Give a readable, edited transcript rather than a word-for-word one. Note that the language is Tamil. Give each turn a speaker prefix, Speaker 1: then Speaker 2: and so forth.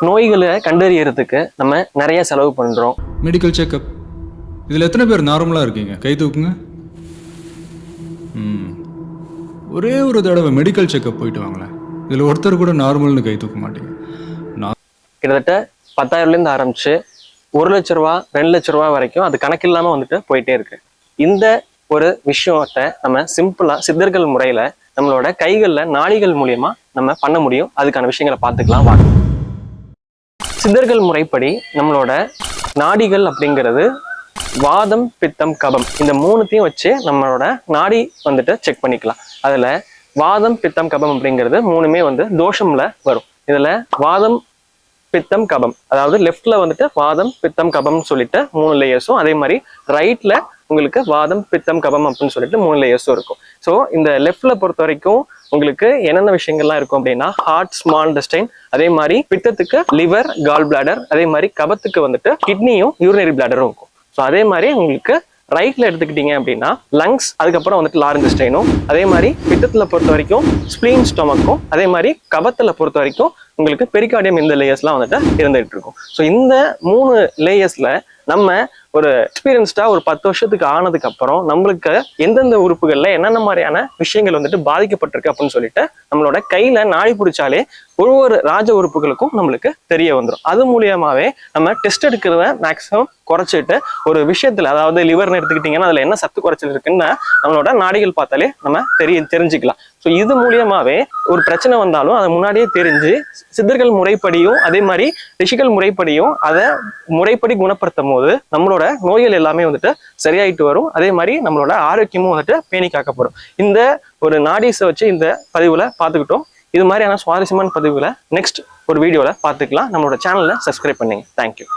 Speaker 1: நோய்களை கண்டறியறதுக்கு நம்ம நிறைய செலவு பண்றோம்.
Speaker 2: மெடிக்கல் செக்அப், இதில் எத்தனை பேர் நார்மலாக இருக்கீங்க? கை தூக்குங்க. ஒரே ஒரு தடவை மெடிக்கல் செக்அப் போயிட்டு வாங்களேன். இதில் ஒருத்தர் கூட நார்மல்னு கை தூக்க மாட்டீங்க.
Speaker 1: கிட்டத்தட்ட 10,000லேருந்து ஆரம்பிச்சு 1 லட்ச ரூபா 2 லட்ச ரூபா வரைக்கும் அது கணக்கில்லாம வந்துட்டு போயிட்டே இருக்கு. இந்த ஒரு விஷயத்த நம்ம சிம்பிளா சித்தர்கள் முறையில நம்மளோட கைகள்ல நாடிகள் மூலியமா நம்ம பண்ண முடியும். அதுக்கான விஷயங்களை பார்த்துக்கலாம் வாங்க. சித்தர்கள் முறைப்படி நம்மளோட நாடிகள் அப்படிங்கிறது வாதம், பித்தம், கபம் இந்த 3த்தையும் வச்சு நம்மளோட நாடி வந்துட்டு செக் பண்ணிக்கலாம். அதுல வாதம், பித்தம், கபம் அப்படிங்கிறது 3மே வந்து தோஷம்ல வரும். இதுல வாதம், பித்தம், கபம், அதாவது லெஃப்ட்ல வந்துட்டு வாதம், பித்தம், கபம்னு சொல்லிட்டு 3 லேயர்ஸும், அதே மாதிரி ரைட்ல உங்களுக்கு வாதம், பித்தம், கபம் அப்படின்னு சொல்லிட்டு 3 லேயர்ஸும் இருக்கும். ஸோ இந்த லெஃப்ட்ல பொறுத்த வரைக்கும் உங்களுக்கு என்னென்ன விஷயங்கள்லாம் இருக்கும் அப்படின்னா ஹார்ட், ஸ்மால் இன்டெஸ்டைன், அதே மாதிரி பித்தத்துக்கு லிவர், கால் பிளாடர், அதே மாதிரி கபத்துக்கு வந்துட்டு கிட்னியும் யூரினரி பிளாடரும் இருக்கும். ஸோ அதே மாதிரி உங்களுக்கு ரைட்ல எடுத்துக்கிட்டீங்க அப்படின்னா லங்ஸ், அதுக்கப்புறம் வந்துட்டு லாரிஞ்சஸ்டைனும், அதே மாதிரி பித்தத்துல பொறுத்த வரைக்கும் ஸ்பிளீன், ஸ்டொமக்கும், அதே மாதிரி கபத்துல பொறுத்த வரைக்கும் உங்களுக்கு பெரிகார்டியம், இந்த லேயர்ஸ்லாம் வந்துட்டு இருந்துகிட்டு இருக்கும். ஸோ இந்த 3 லேயர்ஸ்ல நம்ம ஒரு எக்ஸ்பீரியன்ஸ்டா ஒரு 10 வருஷத்துக்கு ஆனதுக்கு அப்புறம் நம்மளுக்கு எந்தெந்த உறுப்புகள்ல என்னென்ன மாதிரியான விஷயங்கள் வந்துட்டு பாதிக்கப்பட்டிருக்கு அப்படின்னு சொல்லிட்டு நம்மளோட கையில நாடி பிடிச்சாலே ஒவ்வொரு ராஜ உறுப்புகளுக்கும் நம்மளுக்கு தெரிய வந்துடும். அது மூலியமாவே நம்ம டெஸ்ட் எடுக்கிறத மேக்ஸிமம் குறைச்சிட்டு ஒரு விஷயத்துல, அதாவது லிவர்னு எடுத்துக்கிட்டீங்கன்னா அதுல என்ன சத்து குறைச்சல் இருக்குன்னு நம்மளோட நாடிகள் பார்த்தாலே நம்ம தெரிஞ்சுக்கலாம். ஸோ இது மூலியமாவே ஒரு பிரச்சனை வந்தாலும் அதை முன்னாடியே தெரிஞ்சு சித்தர்கள் முறைப்படியும் அதே மாதிரி ரிஷிகள் முறைப்படியும் அதை முறைப்படி குணப்படுத்தும் போது நம்மளோட நோய்கள் எல்லாமே வந்துட்டு சரியாயிட்டு வரும். அதே மாதிரி நம்மளோட ஆரோக்கியமும் வந்துட்டு பேணி காக்கப்படும். இந்த ஒரு நாடிஸை வச்சு இந்த பதிவுல பார்த்துக்கிட்டோம். இது மாதிரியான சுவாரஸ்யமான பதிவுகளை நெக்ஸ்ட் ஒரு வீடியோல பார்த்துக்கலாம். நம்மளோட சேனல்ல சப்ஸ்கிரைப் பண்ணுங்க. தேங்க்யூ.